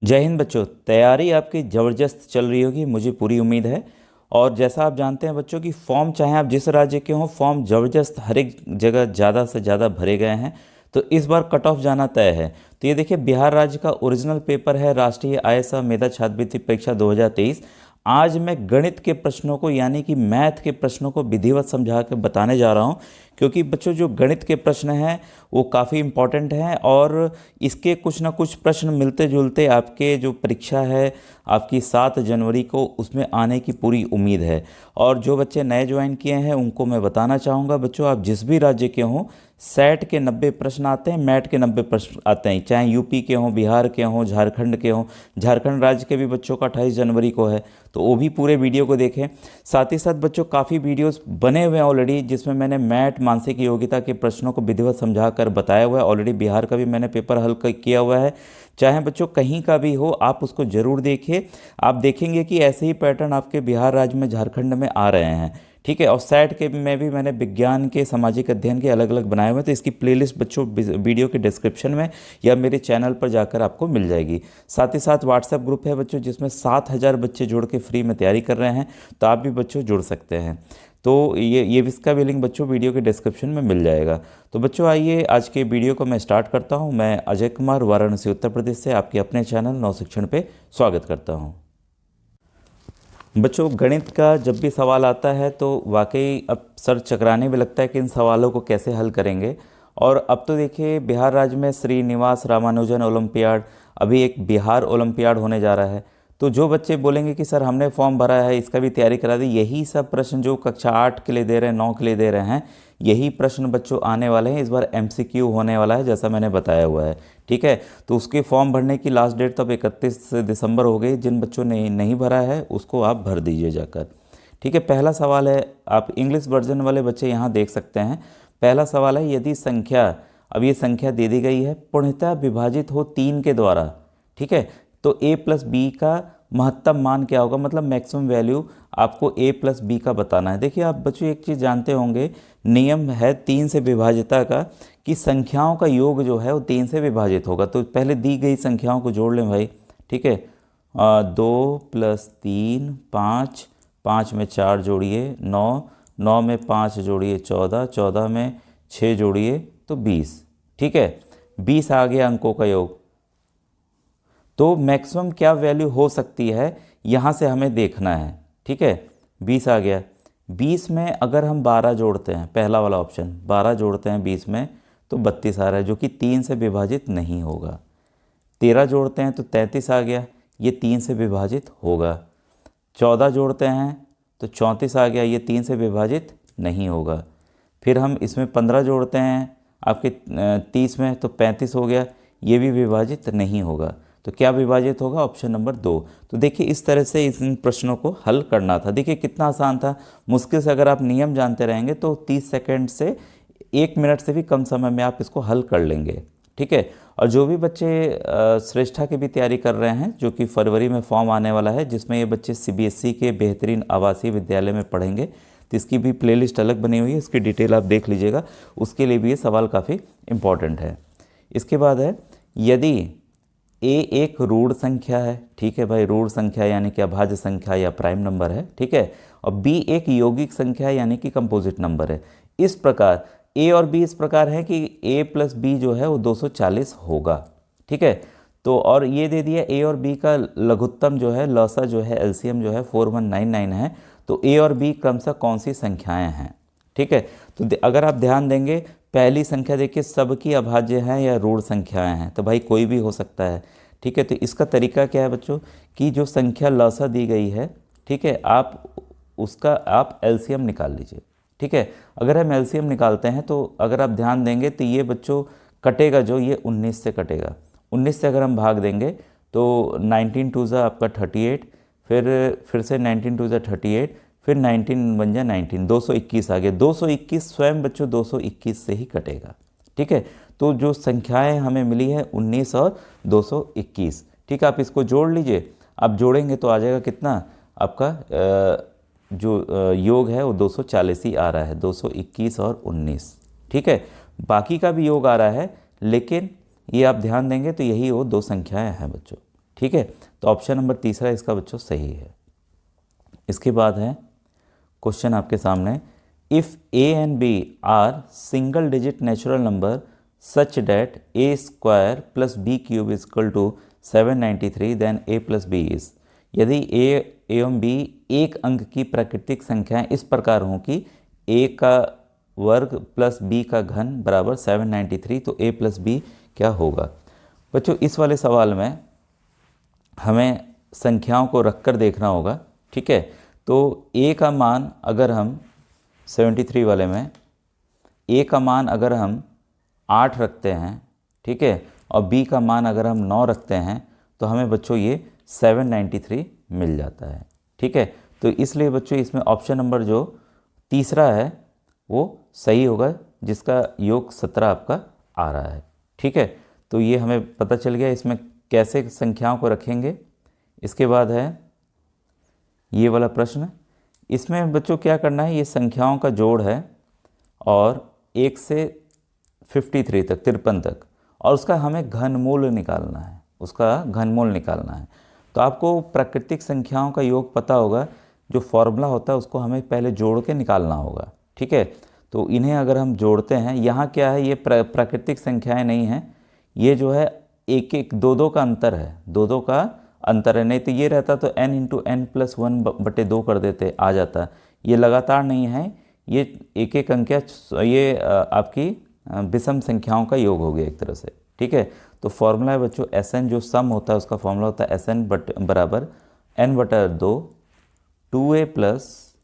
जय हिंद बच्चों। तैयारी आपकी ज़बरदस्त चल रही होगी, मुझे पूरी उम्मीद है। और जैसा आप जानते हैं बच्चों कि फॉर्म चाहे आप जिस राज्य के हों, फॉर्म ज़बरदस्त हर एक जगह ज़्यादा से ज़्यादा भरे गए हैं। तो इस बार कट ऑफ जाना तय है। तो ये देखिए, बिहार राज्य का ओरिजिनल पेपर है राष्ट्रीय आय मेधा छात्रवृत्ति परीक्षा 2023। आज मैं गणित के प्रश्नों को यानी कि मैथ के प्रश्नों को विधिवत समझा के बताने जा रहा हूँ। क्योंकि बच्चों जो गणित के प्रश्न हैं वो काफ़ी इम्पॉर्टेंट हैं, और इसके कुछ ना कुछ प्रश्न मिलते जुलते आपके जो परीक्षा है आपकी 7 जनवरी को, उसमें आने की पूरी उम्मीद है। और जो बच्चे नए ज्वाइन किए हैं उनको मैं बताना चाहूँगा बच्चों, आप जिस भी राज्य के हों, सेट के 90 प्रश्न आते हैं, मैट के 90 प्रश्न आते हैं, चाहे यूपी के हों, बिहार के हों, झारखंड के हों। झारखंड राज्य के भी बच्चों का 28 जनवरी को है, तो वो भी पूरे वीडियो को देखें। साथ ही साथ बच्चों काफ़ी वीडियोस बने हुए हैं ऑलरेडी, जिसमें मैंने मैट मानसिक योग्यता के प्रश्नों को विधिवत समझा कर बताया हुआ है। ऑलरेडी बिहार का भी मैंने पेपर हल किया हुआ है। चाहे बच्चों कहीं का भी हो, आप उसको ज़रूर देखिए। आप देखेंगे कि ऐसे ही पैटर्न आपके बिहार राज्य में, झारखंड में आ रहे हैं। ठीक है। और सेट के में भी मैंने विज्ञान के, सामाजिक अध्ययन के अलग अलग बनाए हुए हैं, तो इसकी प्लेलिस्ट बच्चों वीडियो के डिस्क्रिप्शन में या मेरे चैनल पर जाकर आपको मिल जाएगी। साथ ही साथ व्हाट्सएप ग्रुप है बच्चों, जिसमें 7,000 बच्चे जुड़ के फ्री में तैयारी कर रहे हैं, तो आप भी बच्चों जुड़ सकते हैं। तो ये इसका भी लिंक बच्चों वीडियो के डिस्क्रिप्शन में मिल जाएगा। तो बच्चों आइए आज के वीडियो को मैं स्टार्ट करता हूँ। मैं अजय कुमार, वाराणसी उत्तर प्रदेश से आपके अपने चैनल नव शिक्षण पे स्वागत करता हूँ। बच्चों गणित का जब भी सवाल आता है तो वाकई अब सर चकराने में लगता है कि इन सवालों को कैसे हल करेंगे। और अब तो देखिए, बिहार राज्य में श्रीनिवास रामानुजन ओलंपियाड, अभी एक बिहार ओलंपियाड होने जा रहा है। तो जो बच्चे बोलेंगे कि सर हमने फॉर्म भरा है, इसका भी तैयारी करा दी, यही सब प्रश्न जो कक्षा 8 के लिए दे रहे हैं, 9 के लिए दे रहे हैं, यही प्रश्न बच्चों आने वाले हैं। इस बार एमसीक्यू होने वाला है, जैसा मैंने बताया हुआ है। ठीक है। तो उसके फॉर्म भरने की लास्ट डेट तो अब 31 दिसंबर हो गई। जिन बच्चों ने नहीं भरा है उसको आप भर दीजिए जाकर। ठीक है। पहला सवाल है, आप इंग्लिश वर्जन वाले बच्चे यहाँ देख सकते हैं। पहला सवाल है, यदि संख्या, अब ये संख्या दे दी गई है, पूर्णतः विभाजित हो 3 के द्वारा, ठीक है, तो a प्लस बी का महत्तम मान क्या होगा, मतलब मैक्सिमम वैल्यू आपको a प्लस बी का बताना है। देखिए आप बच्चों एक चीज़ जानते होंगे, नियम है 3 से विभाजिता का, कि संख्याओं का योग जो है वो 3 से विभाजित होगा। तो पहले दी गई संख्याओं को जोड़ लें भाई। ठीक है। 2 + 3 5, 5 में 4 जोड़िए 9, 9 में 5 जोड़िए 14, 14 में 6 जोड़िए तो 20। ठीक है। 20 आ गया अंकों का योग। तो मैक्सिमम क्या वैल्यू हो सकती है यहाँ से हमें देखना है। ठीक है। 20 आ गया। 20 में अगर हम 12 जोड़ते हैं, पहला वाला ऑप्शन 12 जोड़ते हैं 20 में, तो 32 आ रहा है, जो कि 3 से विभाजित नहीं होगा। 13 जोड़ते हैं तो 33 आ गया, ये 3 से विभाजित होगा। 14 जोड़ते हैं तो 34 आ गया, ये 3 से विभाजित नहीं होगा। फिर हम इसमें 15 जोड़ते हैं आपके 30 में, तो 35 हो गया, ये भी विभाजित नहीं होगा। तो क्या विभाजित होगा, ऑप्शन नंबर 2। तो देखिए इस तरह से इन प्रश्नों को हल करना था। देखिए कितना आसान था। मुश्किल से अगर आप नियम जानते रहेंगे तो 30 सेकंड से 1 मिनट से भी कम समय में आप इसको हल कर लेंगे। ठीक है। और जो भी बच्चे श्रेष्ठा की भी तैयारी कर रहे हैं, जो कि फरवरी में फॉर्म आने वाला है, जिसमें ये बच्चे सीबीएसई के बेहतरीन आवासीय विद्यालय में पढ़ेंगे, तो इसकी भी प्लेलिस्ट अलग बनी हुई है, इसकी डिटेल आप देख लीजिएगा। उसके लिए भी ये सवाल काफ़ी इम्पॉर्टेंट है। इसके बाद है, यदि ए एक ऋण संख्या है, ठीक है भाई, ऋण संख्या यानी कि अभाज्य संख्या या प्राइम नंबर है, ठीक है, और बी एक यौगिक संख्या है यानी कि कंपोजिट नंबर है, इस प्रकार ए और बी इस प्रकार है कि ए प्लस बी जो है वो 240 होगा। ठीक है। तो और ये दे दिया ए और बी का लघुत्तम जो है, लसा जो है, एलसीएम जो है 4199 है। तो ए और बी क्रमशः कौन सी संख्याएं हैं। ठीक है। तो अगर आप ध्यान देंगे, पहली संख्या देखिए सबकी अभाज्य हैं या ऋण संख्याएं हैं, तो भाई कोई भी हो सकता है। ठीक है। तो इसका तरीका क्या है बच्चों, कि जो संख्या लसा दी गई है, ठीक है, आप उसका आप एलसीएम निकाल लीजिए। ठीक है। अगर हम एलसीएम निकालते हैं तो अगर आप ध्यान देंगे तो ये बच्चों कटेगा, जो ये 19 से कटेगा। 19 से अगर हम भाग देंगे तो 19 टू ज़ा आपका 38, फिर से 19 टू ज़ा 38, फिर 19 बन जाए 19, 221 आ गया। 221 स्वयं बच्चों 221 से ही कटेगा। ठीक है। तो जो संख्याएं हमें मिली है 19 और 221। ठीक है। आप इसको जोड़ लीजिए। आप जोड़ेंगे तो आ जाएगा कितना आपका जो योग है वो 240 ही आ रहा है, 221 और 19। ठीक है। बाकी का भी योग आ रहा है, लेकिन ये आप ध्यान देंगे तो यही वो दो संख्याएं हैं बच्चों। ठीक है, तो ऑप्शन नंबर तीसरा इसका बच्चों सही है। इसके बाद है क्वेश्चन आपके सामने, if A and B are single digit natural number such that A square plus B cube is equal to 793 then A plus B is. यदि ए एवं बी एक अंक की प्राकृतिक संख्याएं इस प्रकार हों कि ए का वर्ग प्लस बी का घन बराबर 793, तो ए प्लस बी क्या होगा। बच्चों इस वाले सवाल में हमें संख्याओं को रखकर देखना होगा, ठीक है। तो ए का मान अगर हम 73 वाले में ए का मान अगर हम 8 रखते हैं, ठीक है, और बी का मान अगर हम 9 रखते हैं, तो हमें बच्चों ये 793 मिल जाता है, ठीक है। तो इसलिए बच्चों इसमें ऑप्शन नंबर जो तीसरा है वो सही होगा, जिसका योग 17 आपका आ रहा है, ठीक है। तो ये हमें पता चल गया इसमें कैसे संख्याओं को रखेंगे। इसके बाद है ये वाला प्रश्न, इसमें बच्चों क्या करना है, ये संख्याओं का जोड़ है और 1 से 53 तक 53 तक, और उसका हमें घनमूल निकालना है, उसका घनमूल निकालना है। तो आपको प्राकृतिक संख्याओं का योग पता होगा, जो फॉर्मूला होता है उसको हमें पहले जोड़ के निकालना होगा, ठीक है। तो इन्हें अगर हम जोड़ते हैं, यहाँ क्या है, ये प्राकृतिक संख्याएं नहीं हैं, ये जो है एक एक दो दो का अंतर है, दो दो का अंतर है। नहीं तो ये रहता तो n इंटू एन प्लस 1/2 कर देते, आ जाता। ये लगातार नहीं है, ये एक एक अंक, ये आपकी विषम संख्याओं का योग हो गया एक तरह से, ठीक है। तो फॉर्मूला है बच्चों Sn, जो सम होता है उसका फॉर्मूला होता है Sn बराबर n/2 2a plus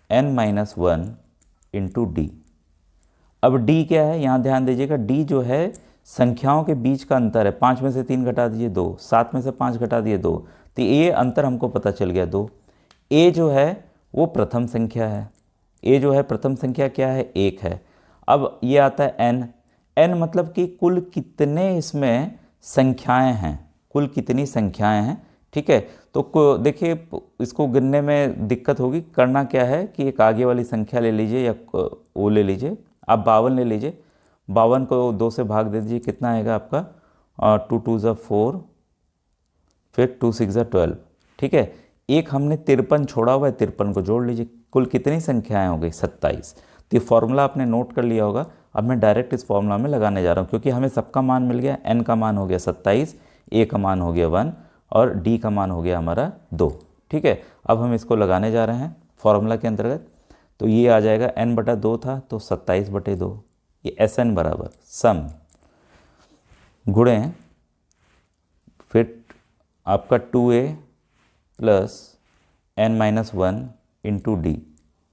n-1 into D. अब d क्या है, यहाँ ध्यान दीजिएगा, d जो है संख्याओं के बीच का अंतर है। 5 में से 3 घटा दीजिए 2, 7 में से 5 घटा दिए 2, तो ये अंतर हमको पता चल गया 2। a जो है वो प्रथम संख्या है, a जो है प्रथम संख्या क्या है, 1 है। अब ये आता है n, n मतलब कि कुल कितने इसमें संख्याएं हैं, कुल कितनी संख्याएं हैं, ठीक है। तो देखिए इसको गिनने में दिक्कत होगी, करना क्या है कि एक आगे वाली संख्या ले लीजिए, या वो ले लीजिए, आप 52 ले लीजिए, 52 को 2 से भाग दे दीजिए, कितना आएगा आपका 2 2 ज़ा 4, फिर 2 6 ज़ा 12, ठीक है। एक हमने 53 छोड़ा हुआ है, 53 को जोड़ लीजिए, कुल कितनी संख्याएं हो गई, 27। तो ये फॉर्मूला आपने नोट कर लिया होगा। अब मैं डायरेक्ट इस फॉर्मूला में लगाने जा रहा हूँ, क्योंकि हमें सबका मान मिल गया, n का मान हो गया 27, a का मान हो गया 1 और d का मान हो गया हमारा 2, ठीक है। अब हम इसको लगाने जा रहे हैं फॉर्मूला के अंतर्गत। तो ये आ जाएगा n/2 था तो 27/2, ये Sn बराबर सम गुणे फिर आपका 2a plus n-1 into D,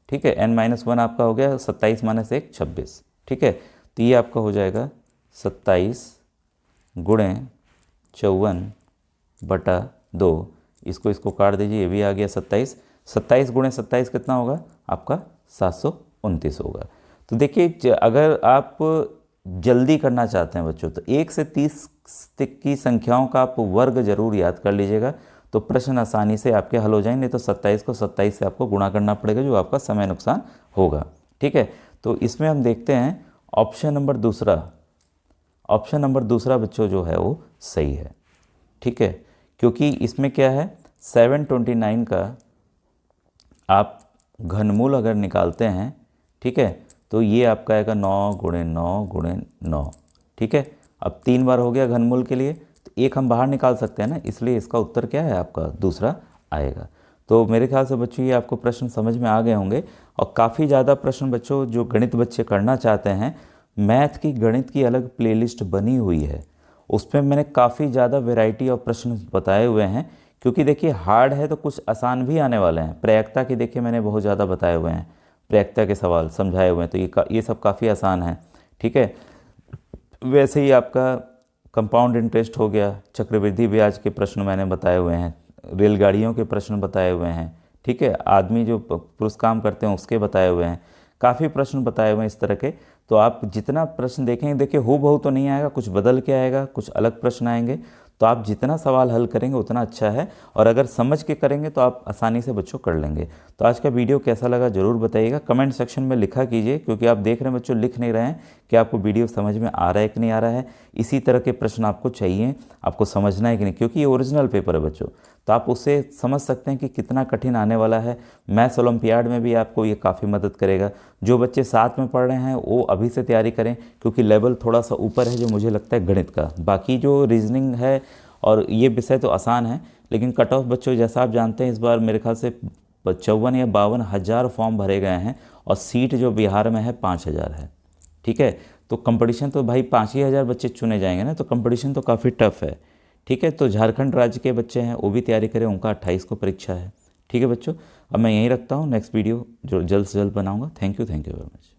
ठीक है। n-1 आपका हो गया 27 माइनस 1 26, ठीक है। तो ये आपका हो जाएगा 27 गुणे 54/2, इसको काट दीजिए, ये भी आ गया 27, 27 गुणे 27 कितना होगा आपका 729 होगा। तो देखिए अगर आप जल्दी करना चाहते हैं बच्चों, तो 1 से 30 तक की संख्याओं का आप वर्ग जरूर याद कर लीजिएगा, तो प्रश्न आसानी से आपके हल हो जाएंगे। नहीं तो 27 को 27 से आपको गुणा करना पड़ेगा, जो आपका समय नुकसान होगा, ठीक है। तो इसमें हम देखते हैं ऑप्शन नंबर दूसरा बच्चों जो है वो सही है, ठीक है। क्योंकि इसमें क्या है, 729 का आप घनमूल अगर निकालते हैं, ठीक है, तो ये आपका आएगा 9 गुणे 9 गुणे 9, ठीक है। अब 3 बार हो गया घनमूल के लिए, तो एक हम बाहर निकाल सकते हैं ना, इसलिए इसका उत्तर क्या है आपका दूसरा आएगा। तो मेरे ख्याल से बच्चों ये आपको प्रश्न समझ में आ गए होंगे। और काफ़ी ज़्यादा प्रश्न बच्चों जो गणित बच्चे करना चाहते हैं, मैथ की गणित की अलग प्लेलिस्ट बनी हुई है, उसमें मैंने काफ़ी ज़्यादा वैरायटी ऑफ प्रश्न बताए हुए हैं। क्योंकि देखिए हार्ड है तो कुछ आसान भी आने वाले हैं। प्रयाक्ता के देखिए मैंने बहुत ज़्यादा बताए हुए हैं, प्रयाक्ता के सवाल समझाए हुए हैं, तो ये सब काफ़ी आसान है, ठीक है। वैसे ही आपका कंपाउंड इंटरेस्ट हो गया, चक्रवृद्धि ब्याज के प्रश्न मैंने बताए हुए हैं, रेलगाड़ियों के प्रश्न बताए हुए हैं, ठीक है, आदमी जो पुरुष काम करते हैं उसके बताए हुए हैं, काफ़ी प्रश्न बताए हुए हैं इस तरह के। तो आप जितना प्रश्न देखेंगे, देखिए हूबहू तो नहीं आएगा, कुछ बदल के आएगा, कुछ अलग प्रश्न आएंगे। तो आप जितना सवाल हल करेंगे उतना अच्छा है, और अगर समझ के करेंगे तो आप आसानी से बच्चों कर लेंगे। तो आज का वीडियो कैसा लगा ज़रूर बताइएगा, कमेंट सेक्शन में लिखा कीजिए, क्योंकि आप देख रहे हैं बच्चों लिख नहीं रहे हैं कि आपको वीडियो समझ में आ रहा है कि नहीं आ रहा है। इसी तरह के प्रश्न आपको चाहिए, आपको समझना है कि नहीं, क्योंकि ये ओरिजिनल पेपर है बच्चों, तो आप उससे समझ सकते हैं कि कितना कठिन आने वाला है। मैथ्स ओलंपियाड में भी आपको ये काफ़ी मदद करेगा। जो बच्चे साथ में पढ़ रहे हैं वो अभी से तैयारी करें, क्योंकि लेवल थोड़ा सा ऊपर है जो मुझे लगता है गणित का। बाकी जो रीजनिंग है और ये विषय तो आसान है, लेकिन कट ऑफ बच्चों जैसा आप जानते हैं इस बार मेरे ख्याल से 54 या 52 हज़ार फॉर्म भरे गए हैं, और सीट जो बिहार में है 5000 है। ठीक है, तो कंपटीशन तो भाई 5 ही हज़ार बच्चे चुने जाएंगे ना, तो कंपटीशन तो काफ़ी टफ है। ठीक है, तो झारखंड राज्य के बच्चे हैं वो भी तैयारी करें, उनका 28 को परीक्षा है। ठीक है बच्चों, अब मैं यहीं रखता हूँ, नेक्स्ट वीडियो जो जल्द से जल्द बनाऊँगा। Thank you very much.